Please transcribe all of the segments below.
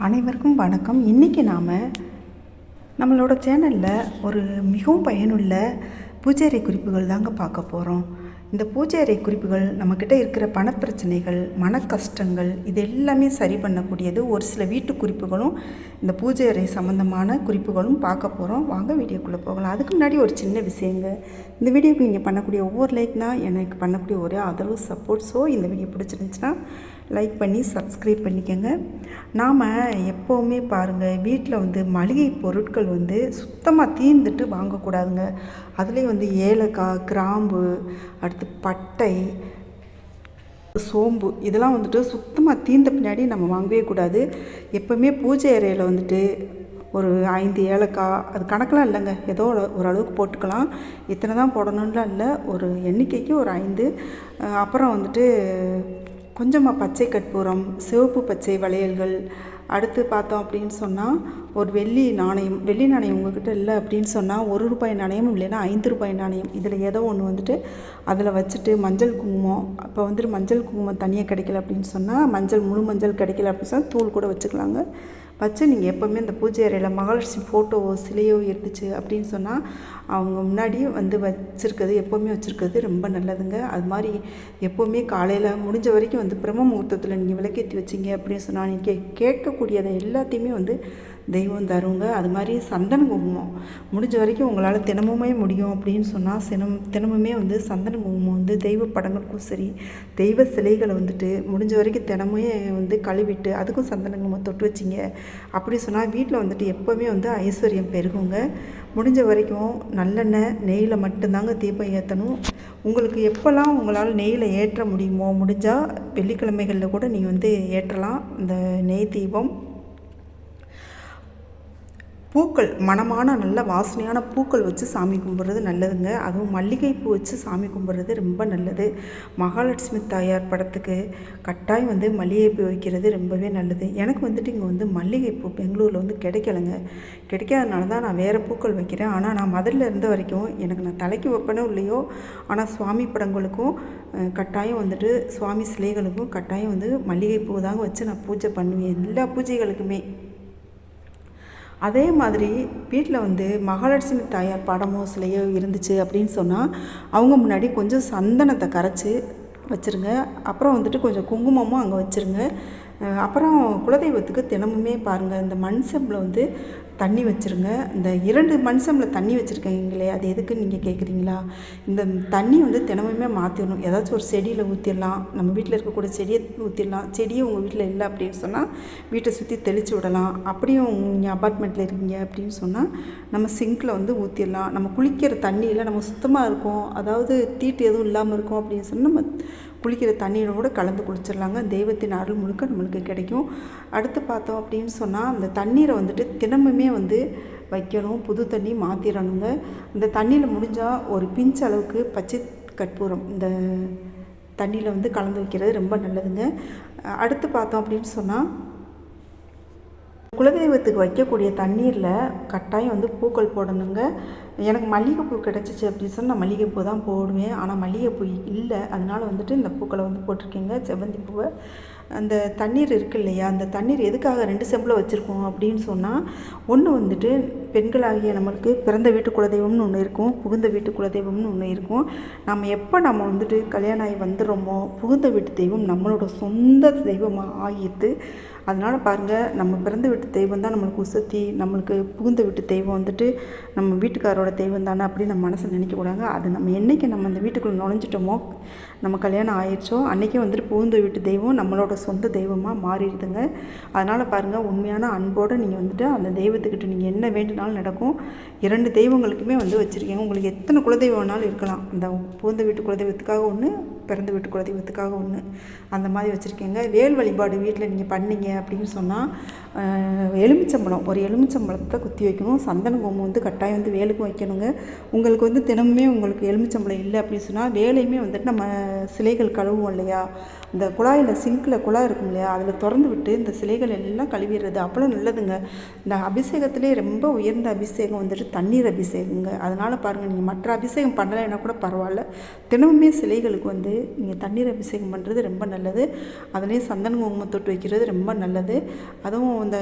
அனைவருக்கும் வணக்கம். இன்றைக்கி நாம் நம்மளோட சேனலில் ஒரு மிகவும் பயனுள்ள பூஜை அறை குறிப்புகள் தாங்க பார்க்க போகிறோம். இந்த பூஜை அறை குறிப்புகள் நம்மக்கிட்ட இருக்கிற பணப்பிரச்சனைகள், மன கஷ்டங்கள் இது எல்லாமே சரி பண்ணக்கூடியது. ஒரு சில வீட்டு குறிப்புகளும் இந்த பூஜை அறை சம்மந்தமான குறிப்புகளும் பார்க்க போகிறோம். வாங்க வீடியோக்குள்ளே போகலாம். அதுக்கு முன்னாடி ஒரு சின்ன விஷயங்க, இந்த வீடியோக்கு நீங்கள் பண்ணக்கூடிய ஒவ்வொரு லைக்னா எனக்கு பண்ணக்கூடிய ஒரே ஆதரவு சப்போர்ட். ஸோ இந்த வீடியோ பிடிச்சிருந்துச்சுன்னா லைக் பண்ணி சப்ஸ்கிரைப் பண்ணிக்கோங்க. நாம் எப்போவுமே பாருங்கள், வீட்டில் மளிகை பொருட்கள் சுத்தமாக தீர்ந்துட்டு வாங்கக்கூடாதுங்க. அதுலேயும் ஏலக்காய், கிராம்பு, அடுத்து பட்டை, சோம்பு இதெல்லாம் சுத்தமாக தீர்ந்த பின்னாடி நம்ம வாங்கவே கூடாது. எப்போவுமே பூஜை அறையில் ஒரு 5 ஏலக்காய், அது கணக்கெலாம் இல்லைங்க, ஏதோ ஓரளவுக்கு போட்டுக்கலாம். இத்தனை தான் போடணும்லாம் இல்லை, ஒரு எண்ணிக்கைக்கு ஒரு 5. அப்புறம் கொஞ்சமாக பச்சை கற்பூரம், சிவப்பு பச்சை வளையல்கள். அடுத்து பார்த்தோம் அப்படின்னு சொன்னால் ஒரு வெள்ளி நாணயம் உங்கள்கிட்ட இல்லை அப்படின்னு சொன்னால் ₹1 நாணயம், இல்லைன்னா ₹5 நாணயம், இதில் ஏதோ ஒன்று அதில் வச்சுட்டு மஞ்சள் குங்குமம். அப்போ மஞ்சள் குங்குமம் தனியாக கிடைக்கல அப்படின்னு சொன்னால் முழு மஞ்சள் கிடைக்கல அப்படின்னு சொன்னால் தூள் கூட வச்சுக்கலாங்க. வச்சு நீங்கள் எப்போவுமே இந்த பூஜை அறையில் மகாலட்சுமி ஃபோட்டோவோ சிலையோ இருந்துச்சு அப்படின்னு சொன்னால் அவங்க முன்னாடி வச்சுருக்கிறது, எப்போவுமே வச்சுருக்கிறது ரொம்ப நல்லதுங்க. அது மாதிரி எப்போவுமே காலையில் முடிஞ்ச வரைக்கும் பிரம்ம முகூர்த்தத்தில் நீங்கள் விளக்கேற்றி வச்சிங்க அப்படின்னு சொன்னால் நீங்கள் கேட்கக்கூடியதை எல்லாத்தையுமே தெய்வம் தருங்க. அது மாதிரி சந்தன குங்குமம் முடிஞ்ச வரைக்கும் உங்களால் தினமுமே முடியும் அப்படின்னு சொன்னால் தினமுமே சந்தன குங்குமம் தெய்வ படங்களுக்கும் சரி, தெய்வ சிலைகளை முடிஞ்ச வரைக்கும் தினமுமே கழுவிட்டு அதுக்கும் சந்தன குங்குமம் தொட்டு வச்சிங்க அப்படி சொன்னால் வீட்டில் எப்போவுமே ஐஸ்வர்யம் பெருகுங்க. முடிஞ்ச வரைக்கும் நல்லெண்ணெய், நெய்யில் மட்டும்தாங்க தீபம் ஏற்றணும். உங்களுக்கு எப்போல்லாம் உங்களால் நெய்யில் ஏற்ற முடியுமோ, முடிஞ்சால் வெள்ளிக்கிழமைகளில் கூட நீங்கள் ஏற்றலாம் இந்த நெய் தீபம். பூக்கள், மணமான நல்ல வாசனையான பூக்கள் வச்சு சாமி கும்பிட்றது நல்லதுங்க. அதுவும் மல்லிகைப்பூ வச்சு சாமி கும்பிட்றது ரொம்ப நல்லது. மகாலட்சுமி தாயார் படத்துக்கு கட்டாயம் மல்லிகைப்பூ வைக்கிறது ரொம்பவே நல்லது. எனக்கு இங்கே மல்லிகைப்பூ பெங்களூரில் கிடைக்கலைங்க. கிடைக்காதனால தான் நான் வேறு பூக்கள் வைக்கிறேன். ஆனால் நான் முதல்ல இருந்த வரைக்கும் எனக்கு நான் தலைக்கு வைப்பனோ இல்லையோ, ஆனால் சுவாமி படங்களுக்கும் கட்டாயம் சுவாமி சிலைகளுக்கும் கட்டாயம் மல்லிகைப்பூ தாங்க வச்சு நான் பூஜை பண்ணுவேன், எல்லா பூஜைகளுக்குமே. அதே மாதிரி வீட்டில் மகாலட்சுமி தாயார் படமோ சிலையோ இருந்துச்சு அப்படின்னு சொன்னால் அவங்க முன்னாடி கொஞ்சம் சந்தனத்தை கரைச்சி வச்சுருங்க. அப்புறம் கொஞ்சம் குங்குமமும் அங்கே வச்சுருங்க. அப்புறம் குலதெய்வத்துக்கு தினமுமே பாருங்கள், இந்த மண் செம்பில் தண்ணி வச்சுருங்க. இந்த 2 மண் செம்பில் தண்ணி வச்சுருக்கீங்களே, அது எதுக்குன்னு நீங்கள் கேட்குறீங்களா? இந்த தண்ணி தினமுமே மாற்றிடணும். ஏதாச்சும் ஒரு செடியில் ஊற்றிடலாம், நம்ம வீட்டில் இருக்கக்கூடிய செடியை ஊற்றிடலாம். செடியும் உங்கள் வீட்டில் இல்லை அப்படின்னு சொன்னால் வீட்டை சுற்றி தெளித்து விடலாம். அப்படியும் நீங்கள் அப்பார்ட்மெண்ட்டில் இருக்கீங்க அப்படின்னு சொன்னால் நம்ம சிங்கில் ஊற்றிடலாம். நம்ம குளிக்கிற தண்ணியில் நம்ம சுத்தமாக இருக்கும், அதாவது தீட்டு எதுவும் இல்லாமல் இருக்கும் அப்படின்னு சொன்னால் நம்ம குளிக்கிற தண்ணியோட கூட கலந்து குளிச்சிடலாங்க. தெய்வத்தின் அருள் முழுக்க நம்மளுக்கு கிடைக்கும். அடுத்து பார்த்தோம் அப்படின்னு சொன்னால் அந்த தண்ணீரை தினமுமே வைக்கணும், புது தண்ணி மாற்றிடணுங்க. இந்த தண்ணியில் முடிஞ்சால் ஒரு பிஞ்ச் அளவுக்கு பச்சை கற்பூரம் இந்த தண்ணியில் கலந்து வைக்கிறது ரொம்ப நல்லதுங்க. அடுத்து பார்த்தோம் அப்படின்னு சொன்னால் குலதெய்வத்துக்கு வைக்கக்கூடிய தண்ணீரில் கட்டாயம் பூக்கள் போடணுங்க. எனக்கு மல்லிகைப்பூ கிடச்சிச்சு அப்படின்னு சொன்னால் நான் மல்லிகைப்பூ தான் போடுவேன். ஆனால் மல்லிகைப்பூ இல்லை, அதனால் இந்த பூக்களை போட்டிருக்கேங்க, செவ்வந்தி பூவை. அந்த தண்ணீர் இருக்குது இல்லையா, அந்த தண்ணீர் எதுக்காக 2 செம்பில் வச்சுருக்கோம் அப்படின்னு சொன்னால், ஒன்று பெண்களாகிய நம்மளுக்கு பிறந்த வீட்டு குலதெய்வம்னு ஒன்று இருக்கும், புகுந்த வீட்டு குலதெய்வம்னு ஒன்று இருக்கும். நம்ம கல்யாணம் ஆகி வந்துடுறோமோ புகுந்த வீட்டு தெய்வம் நம்மளோட சொந்த தெய்வமாக ஆகிடுது. அதனால் பாருங்கள், நம்ம பிறந்த வீட்டு தெய்வம் தான் நம்மளுக்கு உசத்தி, நம்மளுக்கு புகுந்த வீட்டு தெய்வம் நம்ம வீட்டுக்காரோட தெய்வம் தானே அப்படின்னு நம்ம மனசில் நினைக்கக்கூடாங்க. அது நம்ம என்றைக்கு நம்ம அந்த வீட்டுக்குள்ளே நுழைஞ்சிட்டோமோ, நம்ம கல்யாணம் ஆயிடுச்சோ அன்றைக்கே புகுந்த வீட்டு தெய்வம் நம்மளோட சொந்த தெய்வமாக மாறிடுதுங்க. அதனால் பாருங்கள், உண்மையான அன்போடு நீங்கள் அந்த தெய்வத்துக்கிட்ட நீங்கள் என்ன வேண்டுனாலும் நடக்கும். 2 தெய்வங்களுக்குமே வச்சுருக்கீங்க. உங்களுக்கு எத்தனை குலதெய்வம் வேணாலும் இருக்கலாம். அந்த புகுந்த வீட்டு குலதெய்வத்துக்காக ஒன்று, பிறந்த வீட்டு குலதெய்வத்துக்காக ஒன்று, அந்த மாதிரி வச்சுருக்கீங்க. வேல் வழிபாடு வீட்டில் நீங்கள் பண்ணீங்க அப்படின்னு சொன்னால் எலுமிச்சம்பழம், ஒரு எலுமிச்சம்பழத்தை குத்தி வைக்கணும். சந்தன குங்குமம் கட்டாயம் வேலுக்கும் வைக்கணுங்க. உங்களுக்கு தினமுமே உங்களுக்கு எலுமிச்சம்பழம் இல்லை அப்படின்னு சொன்னால் வேலையுமே நம்ம சிலைகள் கழுவுவோம் இல்லையா, இந்த குழாயில் சிங்கில் குழாய் இருக்கும் இல்லையா, அதில் திறந்து விட்டு இந்த சிலைகள் எல்லாம் கழுவிடுறது அவ்வளோ நல்லதுங்க. இந்த அபிஷேகத்திலே ரொம்ப உயர்ந்த அபிஷேகம் வந்துட்டு தண்ணீர் அபிஷேகங்க. அதனால் பாருங்கள், நீங்கள் மற்ற அபிஷேகம் பண்ணலைன்னா கூட பரவாயில்ல, தினமுமே சிலைகளுக்கு வந்து நீங்கள் தண்ணீர் அபிஷேகம் பண்ணுறது ரொம்ப நல்லது. அதுலேயும் சந்தன குங்குமம் தொட்டு வைக்கிறது ரொம்ப நல்லது. அதுவும் இந்த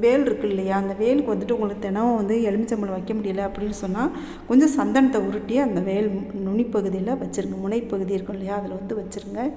வேல் இருக்குது இல்லையா, அந்த வேலுக்கு வந்துட்டு உங்களுக்கு தினம் வந்து எலுமிச்சம்பழம் வைக்க முடியல அப்படின்னு சொன்னால் கொஞ்சம் சந்தனத்தை உருட்டி அந்த வேல் நுனிப்பகுதியில் வச்சுருங்க. முனைப்பகுதி இருக்கும் இல்லையா, அதில் வந்து வச்சுருங்க.